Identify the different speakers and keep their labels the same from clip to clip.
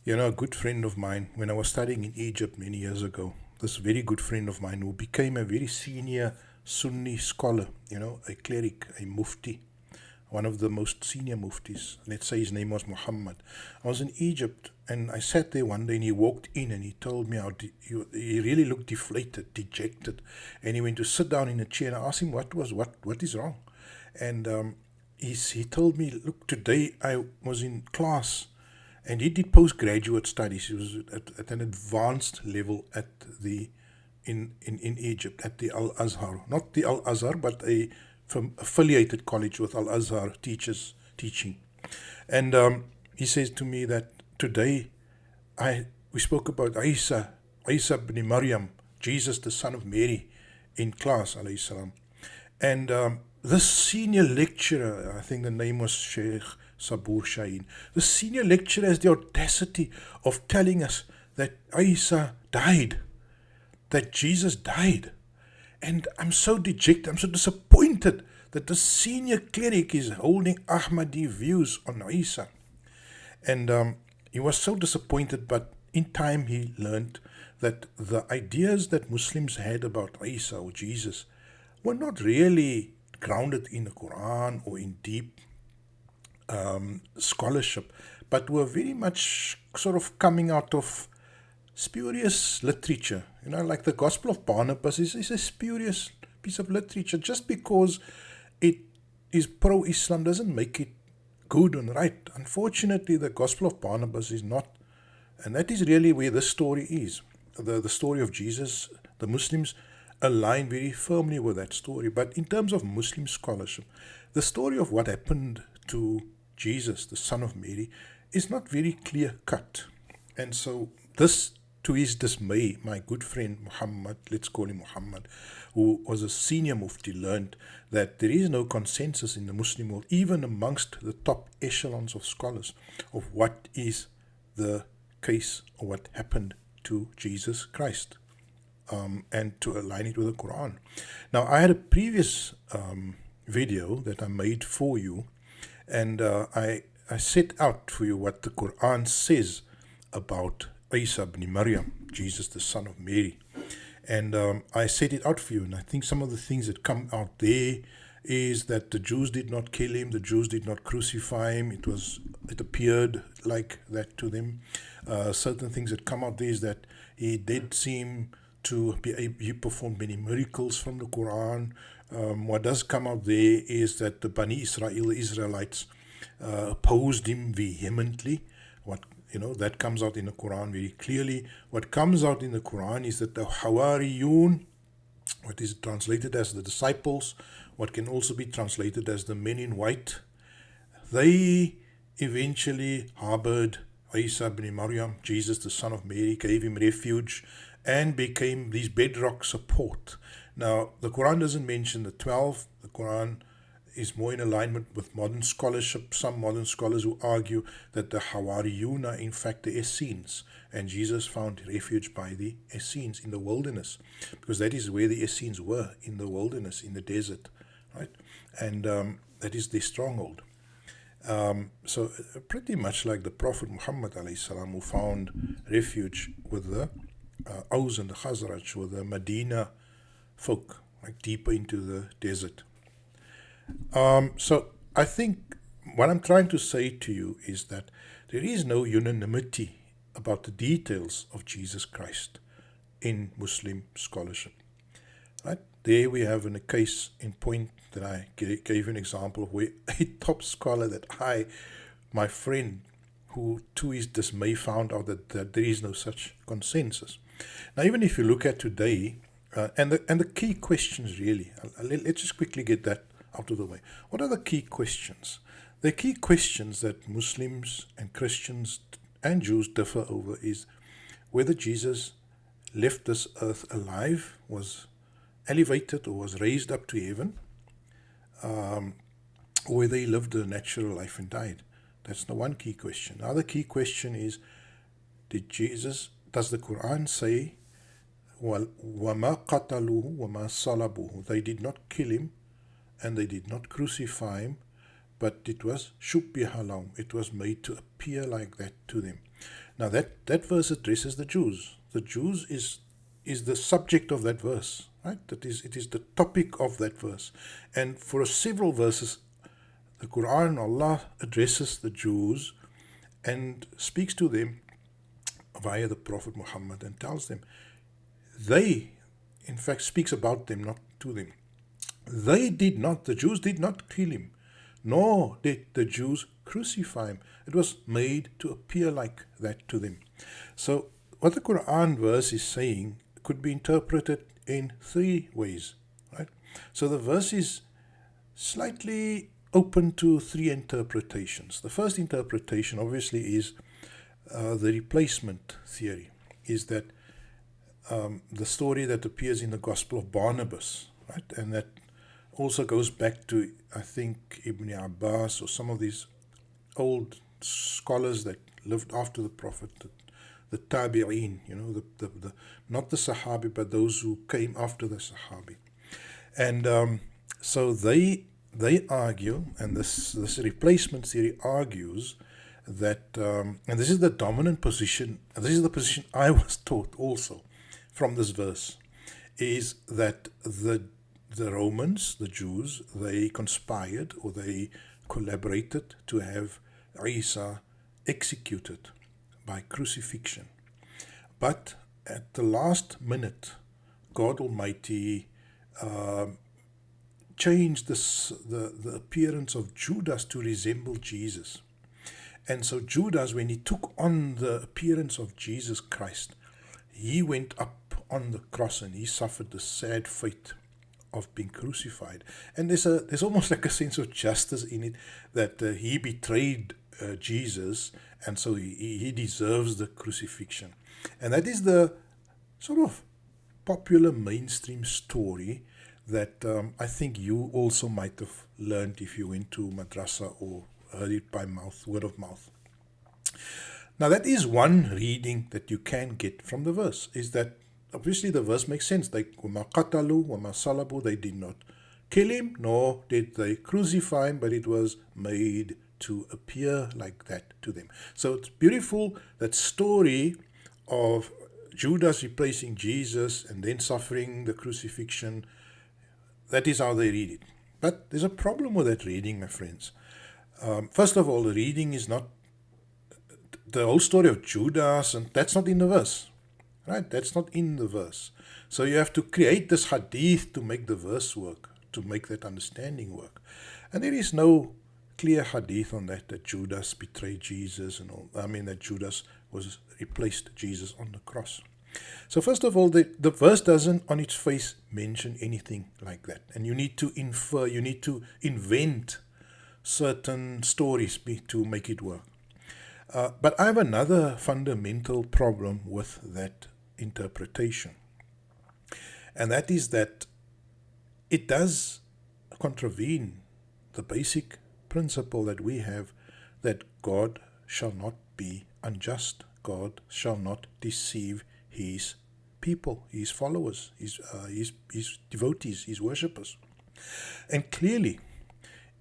Speaker 1: A good friend of mine, when I was studying in Egypt many years ago, this very good friend of mine who became a very senior Sunni scholar, a cleric, a mufti, one of the most senior muftis. Let's say his name was Muhammad. I was in Egypt and I sat there one day and he walked in and he told me how he really looked deflated, dejected. And he went to sit down in a chair and I asked him what is wrong. And he told me, look, today I was in class and he did postgraduate studies. He was at an advanced level in Egypt at the Al Azhar, not the Al Azhar, but a from affiliated college with Al Azhar teachers teaching. And he says to me that today we spoke about Isa ibn Maryam, Jesus the son of Mary, in class, alayhi salam. And this senior lecturer, I think the name was Shaik Sabur Shaheen, the senior lecturer has the audacity of telling us that Isa died, that Jesus died. And I'm so dejected, I'm so disappointed that the senior cleric is holding Ahmadi views on Isa. And he was so disappointed, but in time he learned that the ideas that Muslims had about Isa or Jesus were not really grounded in the Qur'an or in deep scholarship, but were very much sort of coming out of spurious literature. Like the Gospel of Barnabas is a spurious piece of literature. Just because it is pro-Islam doesn't make it good and right. Unfortunately, the Gospel of Barnabas is not, and that is really where this story is. The story of Jesus, the Muslims align very firmly with that story. But in terms of Muslim scholarship, the story of what happened to Jesus, the son of Mary, is not very clear-cut. And so this, to his dismay, my good friend Muhammad, let's call him Muhammad, who was a senior mufti, learned that there is no consensus in the Muslim world, even amongst the top echelons of scholars, of what is the case or what happened to Jesus Christ, and to align it with the Qur'an. Now, I had a previous video that I made for you, and I set out for you what the Qur'an says about Isa ibn Maryam, Jesus the son of Mary. And I set it out for you, and I think some of the things that come out there is that the Jews did not kill him, the Jews did not crucify him, it appeared like that to them. Certain things that come out there is that he did seem to he performed many miracles from the Quran. What does come out there is that the Bani Israel, the Israelites, opposed him vehemently. That comes out in the Quran very clearly. What comes out in the Quran is that the Hawariyun, what is translated as the disciples, what can also be translated as the men in white, they eventually harbored Isa ibn Maryam, Jesus the son of Mary, gave him refuge and became these bedrock support. Now, the Quran doesn't mention the 12. The Quran is more in alignment with modern scholarship. Some modern scholars who argue that the Hawariyun are in fact the Essenes, and Jesus found refuge by the Essenes in the wilderness, because that is where the Essenes were, in the wilderness, in the desert, right? And that is their stronghold. So pretty much like the Prophet Muhammad alayhi salam, who found refuge with the Aus and the Khazraj, with the Medina folk, like deeper into the desert. So I think what I'm trying to say to you is that there is no unanimity about the details of Jesus Christ in Muslim scholarship. Right? There we have a case in point that I gave an example of where a top scholar that my friend, who to his dismay found out that there is no such consensus. Now, even if you look at today, and the key questions really, let's just quickly get that out of the way. What are the key questions? The key questions that Muslims and Christians and Jews differ over is whether Jesus left this earth alive, was elevated or was raised up to heaven, or whether he lived a natural life and died. That's the one key question. The other key question is, does the Quran say, وَمَا قَتَلُوهُ وَمَا صَلَبُوهُ? They did not kill him and they did not crucify him, but it was shubbiha lahum. It was made to appear like that to them. Now that verse addresses the Jews. The Jews is the subject of that verse, right? It is the topic of that verse. And for several verses, the Qur'an, Allah addresses the Jews and speaks to them via the Prophet Muhammad and tells them, they, in fact, speaks about them, not to them. The Jews did not kill him, nor did the Jews crucify him. It was made to appear like that to them. So what the Quran verse is saying could be interpreted in three ways, right? So the verse is slightly open to three interpretations. The first interpretation obviously is the replacement theory, is that the story that appears in the Gospel of Barnabas, right? And that also goes back to, I think, Ibn Abbas or some of these old scholars that lived after the Prophet, the Tabi'een, the not the Sahabi, but those who came after the Sahabi. And so they argue, and this replacement theory argues that, and this is the dominant position, and this is the position I was taught also from this verse, is that the Romans, the Jews, they conspired or they collaborated to have Isa executed by crucifixion. But at the last minute, God Almighty changed the appearance of Judas to resemble Jesus. And so Judas, when he took on the appearance of Jesus Christ, he went up on the cross and he suffered the sad fate of being crucified. And there's almost like a sense of justice in it, that he betrayed Jesus, and so he deserves the crucifixion. And that is the sort of popular mainstream story that I think you also might have learned if you went to madrasa or heard it by mouth, word of mouth. Now that is one reading that you can get from the verse, is that obviously the verse makes sense. Like, وَمَا قَتَلُوا وَمَا صَلَبُوا, they did not kill him, nor did they crucify him, but it was made to appear like that to them. So it's beautiful, that story of Judas replacing Jesus and then suffering the crucifixion. That is how they read it. But there's a problem with that reading, my friends. First of all, the reading is not the whole story of Judas, and that's not in the verse, right? That's not in the verse. So you have to create this hadith to make the verse work, to make that understanding work. And there is no clear hadith on that Judas betrayed Jesus and all. I mean, that Judas replaced Jesus on the cross. So first of all, the verse doesn't on its face mention anything like that. And you need to infer, you need to invent certain stories to make it work. But I have another fundamental problem with that interpretation. And that is that it does contravene the basic principle that we have, that God shall not be unjust. God shall not deceive his people, his followers, his devotees, his worshippers. And clearly,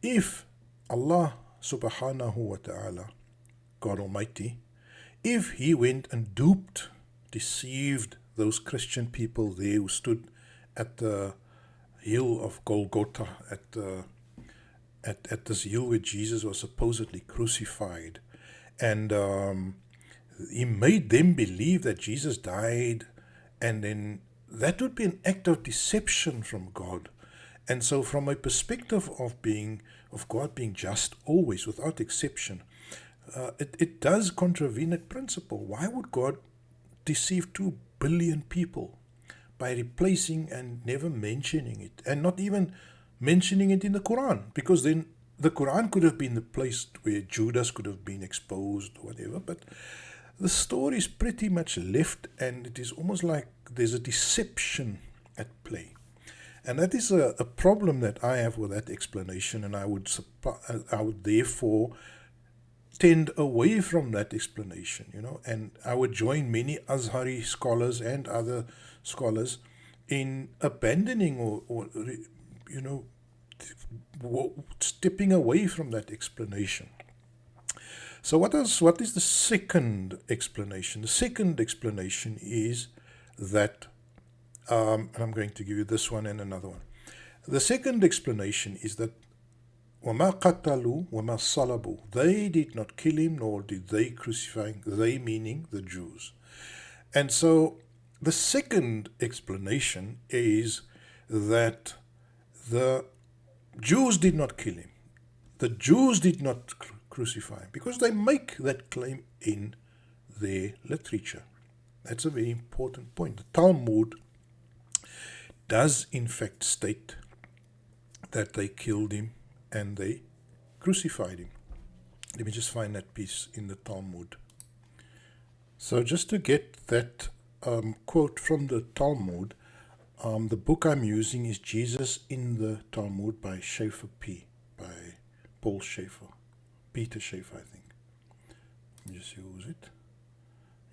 Speaker 1: if Allah subhanahu wa ta'ala, God Almighty, if he went and deceived those Christian people there who stood at the hill of Golgotha, at this hill where Jesus was supposedly crucified, and he made them believe that Jesus died, and then that would be an act of deception from God. And so from a perspective of God being just always, without exception, it does contravene that principle. Why would God deceive 2 billion people by replacing and never mentioning it, and not even mentioning it in the Quran? Because then the Quran could have been the place where Judas could have been exposed or whatever, but the story is pretty much left, and it is almost like there's a deception at play. And that is a problem that I have with that explanation, and I would therefore tend away from that explanation, and I would join many Azhari scholars and other scholars in abandoning or stepping away from that explanation. So what is the second explanation? The second explanation is that, and I'm going to give you this one and another one. The second explanation is that وَمَا قَتَلُوا وَمَا صَلَبُوا, they did not kill him, nor did they crucify him, they meaning the Jews. And so the second explanation is that the Jews did not kill him. The Jews did not crucify him, because they make that claim in their literature. That's a very important point. The Talmud does in fact state that they killed him and they crucified him. Let me just find that piece in the Talmud. So just to get that quote from the Talmud, the book I'm using is Jesus in the Talmud by Schaeffer P. by Paul Schaeffer. Peter Schaeffer, I think. Let me just see, who is it?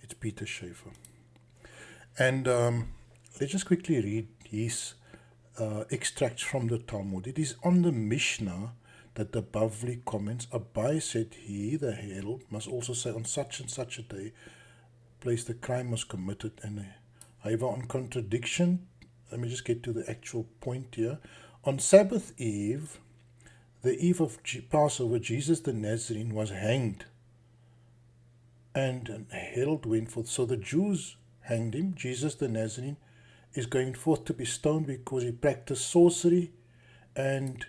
Speaker 1: It's Peter Schaeffer. And let's just quickly read his extracts from the Talmud. It is on the Mishnah that the Bavli comments, Abai said he, the herald, must also say on such and such a day, place the crime was committed. And however, on contradiction, let me just get to the actual point here. On Sabbath Eve, the eve of Passover, Jesus the Nazarene was hanged, and a herald went forth. So the Jews hanged him. Jesus the Nazarene is going forth to be stoned because he practiced sorcery and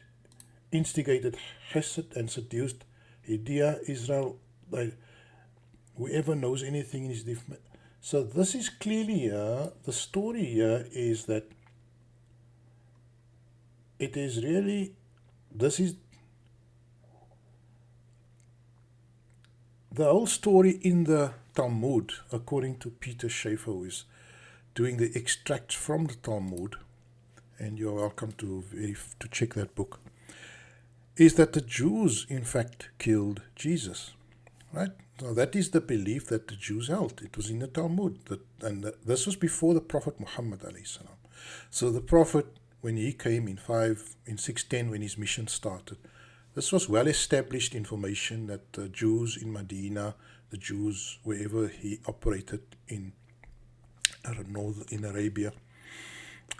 Speaker 1: instigated chesed and seduced Judea, Israel. Whoever knows anything in his different. So this is clearly here, the story here is that it is really, this is the whole story in the Talmud, according to Peter Schaeffer, who is doing the extracts from the Talmud, and you're welcome to check that book, is that the Jews in fact killed Jesus, right? So that is the belief that the Jews held. It was in the Talmud, this was before the Prophet Muhammad alayhi salam. So the Prophet, when he came in 610, when his mission started, this was well-established information that the Jews in Medina, the Jews wherever he operated in Arabia,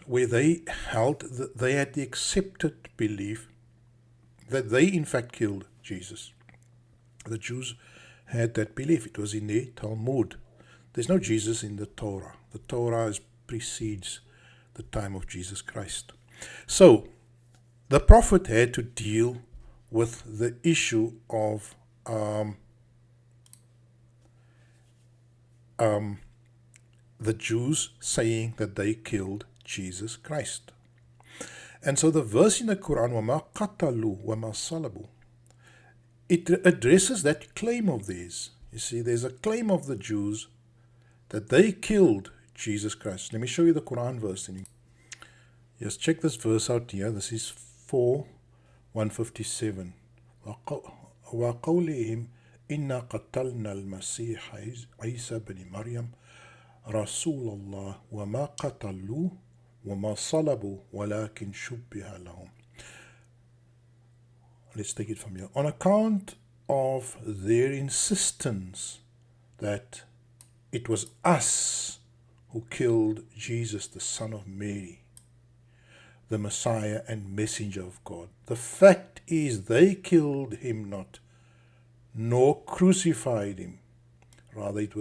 Speaker 1: where they held, they had the accepted belief that they in fact killed Jesus. The Jews had that belief. It was in their Talmud. There's no Jesus in the Torah. The Torah precedes the time of Jesus Christ. So the Prophet had to deal with the issue of the Jews saying that they killed Jesus Christ. And so the verse in the Qur'an, وَمَا قَتَلُوا وَمَا صَلَبُوا, it addresses that claim of theirs. You see, there's a claim of the Jews that they killed Jesus Christ. Let me show you the Qur'an verse. Yes, check this verse out here. This is 4:157. وَقَوْلِهِمْ إِنَّا قَتَلْنَا الْمَسِيحَ عِيسَى بْنِ مَرْيَمْ رَسُولَ اللَّهِ وَمَا قَتَلُوا وَمَا صَلَبُوا وَلَكِنْ شُبِّهَ لَهُمْ. Let's take it from here. On account of their insistence that it was us who killed Jesus, the son of Mary, the Messiah and messenger of God. The fact is they killed him not, nor crucified him. Rather, it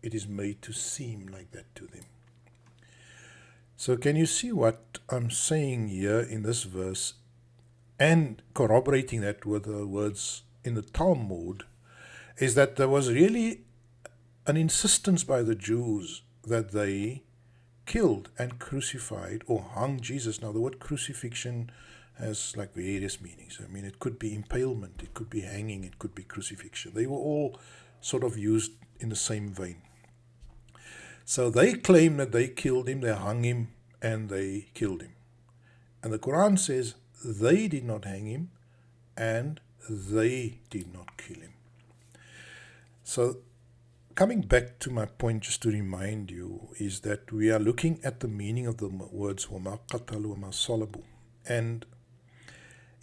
Speaker 1: is made to seem like that to them. So can you see what I'm saying here in this verse, and corroborating that with the words in the Talmud, is that there was really an insistence by the Jews that they killed and crucified or hung Jesus. Now the word crucifixion has like various meanings. I mean, it could be impalement, it could be hanging, it could be crucifixion. They were all sort of used in the same vein. So they claim that they killed him, they hung him, and they killed him. And the Quran says they did not hang him and they did not kill him. So coming back to my point, just to remind you, is that we are looking at the meaning of the words وَمَا قَتَلُوا وَمَا صَلَبُوا. And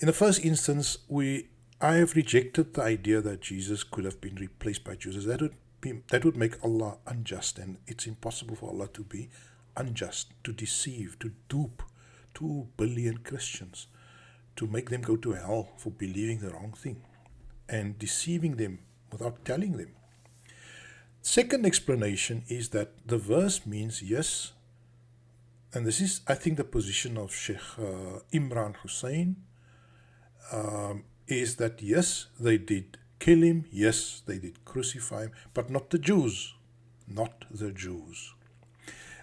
Speaker 1: In the first instance, I have rejected the idea that Jesus could have been replaced by Judas. That would make Allah unjust, and it's impossible for Allah to be unjust, to deceive, to dupe 2 billion Christians, to make them go to hell for believing the wrong thing and deceiving them without telling them. Second explanation is that the verse means yes, and this is, I think, the position of Sheikh Imran Hussein, is that yes, they did kill him, yes, they did crucify him, but not the Jews, not the Jews.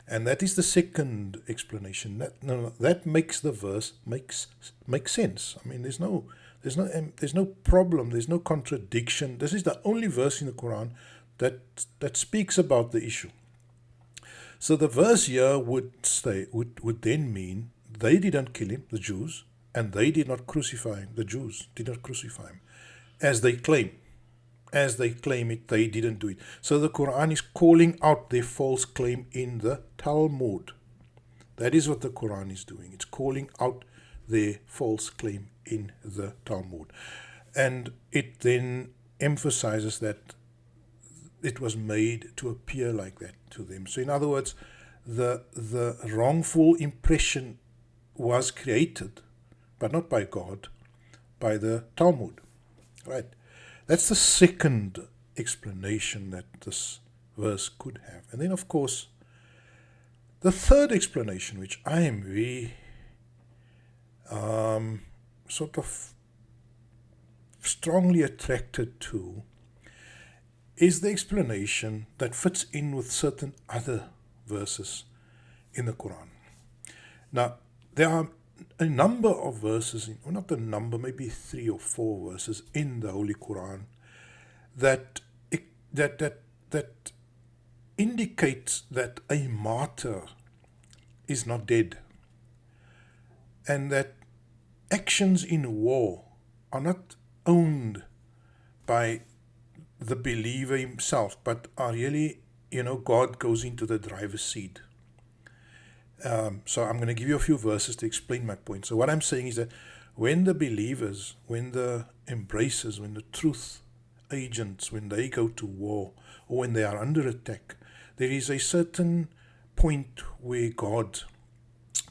Speaker 1: And that is the second explanation. That makes the verse makes sense. I mean, there's no problem, there's no contradiction. This is the only verse in the Quran that speaks about the issue. So the verse here would then mean they didn't kill him, the Jews, and they did not crucify him. The Jews did not crucify him, as they claim. As they claim it, they didn't do it. So the Quran is calling out their false claim in the Talmud. That is what the Quran is doing. It's calling out their false claim in the Talmud. And it then emphasizes that it was made to appear like that to them. So in other words, the wrongful impression was created, but not by God, by the Talmud. Right? That's the second explanation that this verse could have. And then, of course, the third explanation, which I am very sort of strongly attracted to, is the explanation that fits in with certain other verses in the Quran. Now, there are a number of verses, or not a number, maybe 3 or 4 verses in the Holy Quran that indicates that a martyr is not dead, and that actions in war are not owned by the believer himself, but are really, God goes into the driver's seat. So I'm going to give you a few verses to explain my point. So what I'm saying is that when the believers, when the embracers, when the truth agents, when they go to war, or when they are under attack, there is a certain point where God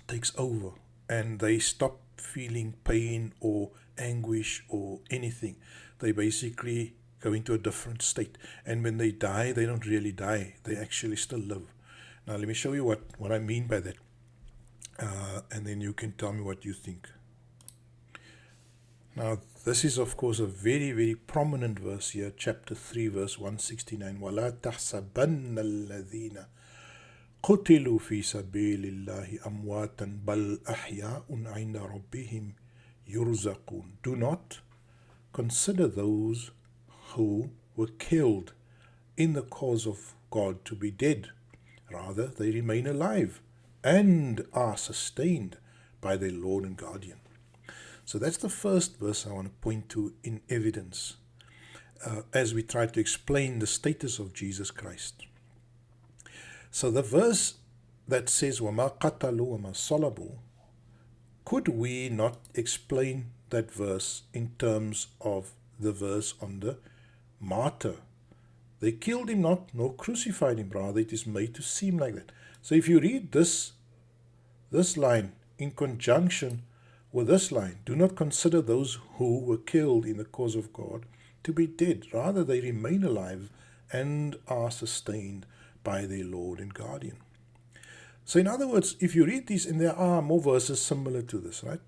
Speaker 1: takes over and they stop feeling pain or anguish or anything. They basically go into a different state. And when they die, they don't really die. They actually still live. Now, let me show you what I mean by that. And then you can tell me what you think. Now, this is, of course, a very, very prominent verse here, chapter 3, verse 169. وَلَا تَحْسَبَنَّ الَّذِينَ قُتِلُوا فِي سَبِيلِ اللَّهِ أَمْوَاتًا بَلْ أَحْيَاءٌ عِنْدَ رَبِّهِمْ يُرْزَقُونَ. Do not consider those who were killed in the cause of God to be dead. Rather, they remain alive and are sustained by their Lord and Guardian. So that's the first verse I want to point to in evidence as we try to explain the status of Jesus Christ. So the verse that says وَمَا قَتَلُوا وَمَا صَلَبُوا, could we not explain that verse in terms of the verse on the martyr? They killed him not, nor crucified him, rather it is made to seem like that. So if you read this line in conjunction with this line, do not consider those who were killed in the cause of God to be dead. Rather, they remain alive and are sustained by their Lord and Guardian. So in other words, if you read these, and there are more verses similar to this, right?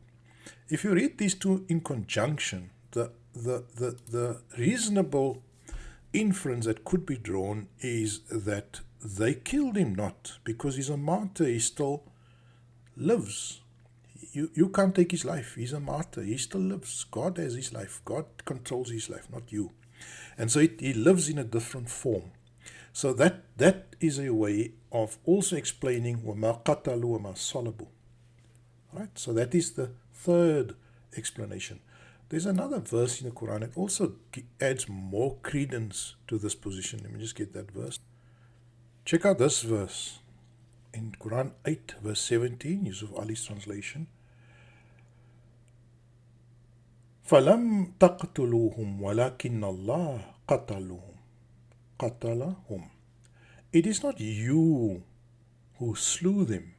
Speaker 1: If you read these two in conjunction, the reasonable inference that could be drawn is that they killed him not because he's a martyr, he still lives. You can't take his life. He's a martyr. He still lives. God has his life. God controls his life, not you. And so he lives in a different form. So that is a way of also explaining وَمَا قَتَلُوا وَمَا صَلَبُوا. Right? So that is the third explanation. There's another verse in the Quran that also adds more credence to this position. Let me just get that verse. Check out this verse in Quran 8 verse 17, Yusuf Ali's translation. فَلَمْ تَقْتُلُوهُمْ وَلَكِنَّ اللَّهَ قَتَلَهُمْ. It is not you who slew them,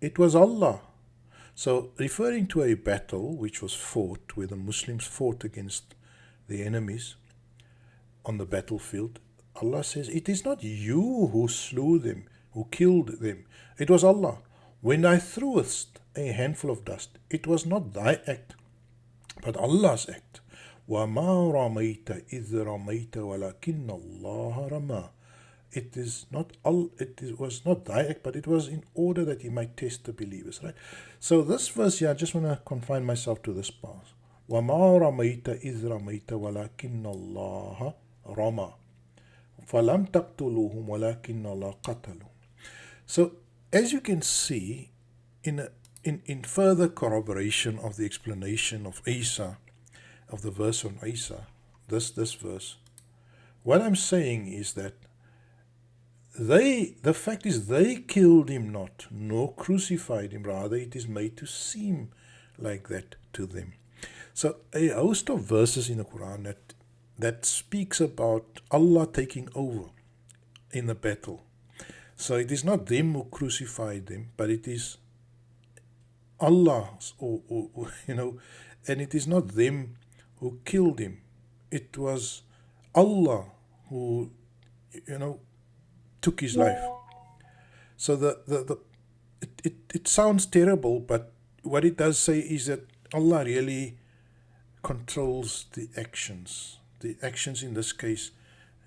Speaker 1: it was Allah. So referring to a battle which was fought, where the Muslims fought against the enemies on the battlefield, Allah says, it is not you who slew them, who killed them, it was Allah. When I threwest a handful of dust, it was not thy act, but Allah's act. وَمَا رَمَيْتَ إِذْ رَمَيْتَ وَلَكِنَّ اللَّهَ رَمَى. It was not thy act, but it was in order that he might test the believers, right? So this verse here, I just want to confine myself to this part. وَمَا رَمَيْتَ إِذْ رَمَيْتَ وَلَكِنَّ اللَّهَ رَمَى فَلَمْ تَقْتُلُوهُمْ وَلَكِنَّ اللَّهَ قَتَلُوهُم. So as you can see, in further corroboration of the explanation of Isa, of the verse on Isa, this verse, what I'm saying is that the fact is they killed him not, nor crucified him, rather it is made to seem like that to them. So a host of verses in the Qur'an that speaks about Allah taking over in the battle. So it is not them who crucified them, but it is Allah, and it is not them who killed him. It was Allah who, took his life. So it sounds terrible, but what it does say is that Allah really controls the actions. The actions in this case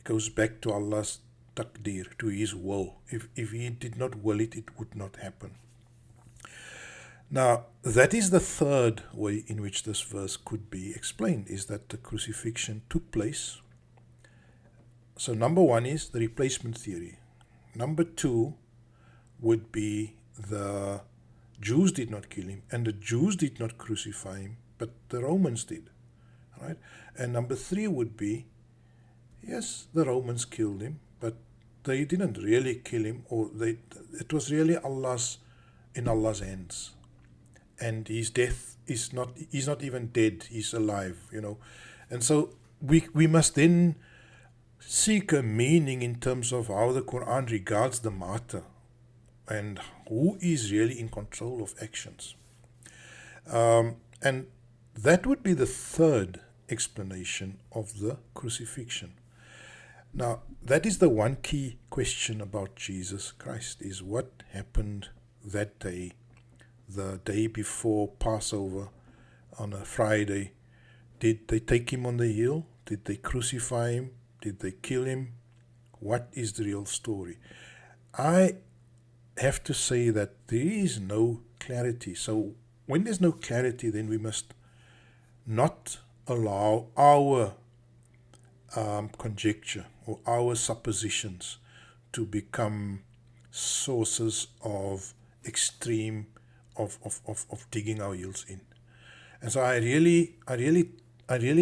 Speaker 1: goes back to Allah's taqdeer, to his will. If he did not will it, it would not happen. Now, that is the third way in which this verse could be explained, is that the crucifixion took place. So number one is the replacement theory. Number two would be the Jews did not kill him, and the Jews did not crucify him, but the Romans did. Right? And number three would be, yes, the Romans killed him, but they didn't really kill him, or it was really in Allah's hands. And his death he's not even dead, he's alive, And so we must then seek a meaning in terms of how the Qur'an regards the martyr and who is really in control of actions. And that would be the third explanation of the crucifixion. Now, that is the one key question about Jesus Christ, is what happened that day, the day before Passover on a Friday. Did they take him on the hill? Did they crucify him? Did they kill him? What is the real story? I have to say that there is no clarity. So when there's no clarity, then we must not allow our conjecture or our suppositions to become sources of extreme of digging our heels in. And so I really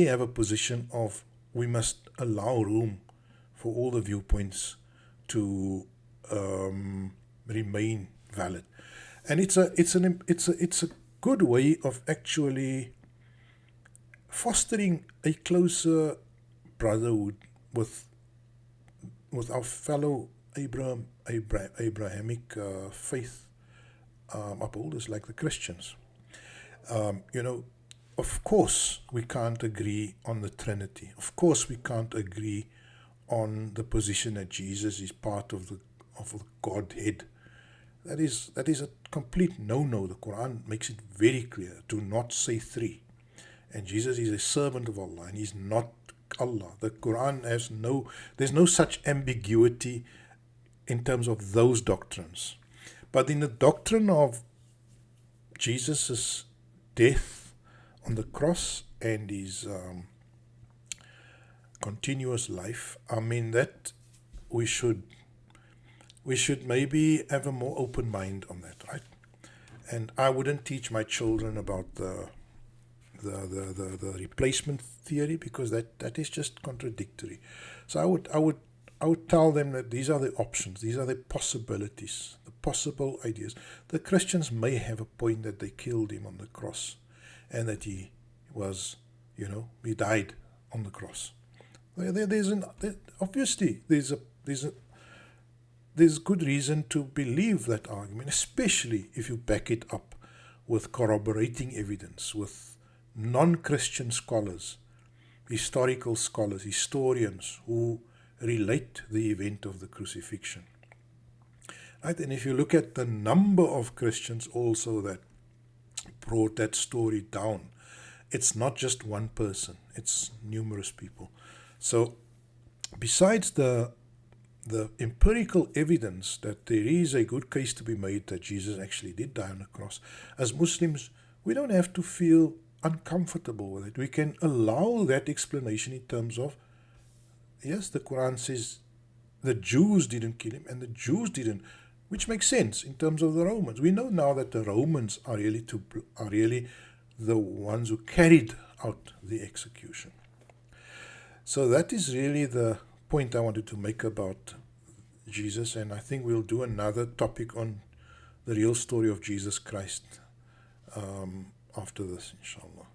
Speaker 1: have a position of we must allow room for all the viewpoints to remain valid. And it's a good way of actually fostering a closer brotherhood with our fellow Abrahamic faith upholders like the Christians. Of course we can't agree on the Trinity. Of course we can't agree on the position that Jesus is part of the Godhead. That is a complete no-no. The Quran makes it very clear. Do not say three. And Jesus is a servant of Allah, and he's not Allah. The Quran there's no such ambiguity in terms of those doctrines. But in the doctrine of Jesus' death on the cross and his continuous life, I mean that we should maybe have a more open mind on that, right? And I wouldn't teach my children about the replacement theory, because that is just contradictory. So I would tell them that these are the options, these are the possibilities, the possible ideas. The Christians may have a point that they killed him on the cross, and that he was He died on the cross. Obviously, there's good reason to believe that argument, especially if you back it up with corroborating evidence, with non-Christian scholars, historical scholars, historians who relate the event of the crucifixion. Right? And if you look at the number of Christians also that brought that story down, it's not just one person, it's numerous people. So besides the empirical evidence that there is a good case to be made that Jesus actually did die on the cross, as Muslims, we don't have to feel uncomfortable with it. We can allow that explanation in terms of, yes, the Qur'an says the Jews didn't kill him and the Jews didn't, which makes sense in terms of the Romans. We know now that the Romans are really the ones who carried out the execution. So that is really the point I wanted to make about Jesus, and I think we'll do another topic on the real story of Jesus Christ after this, inshallah.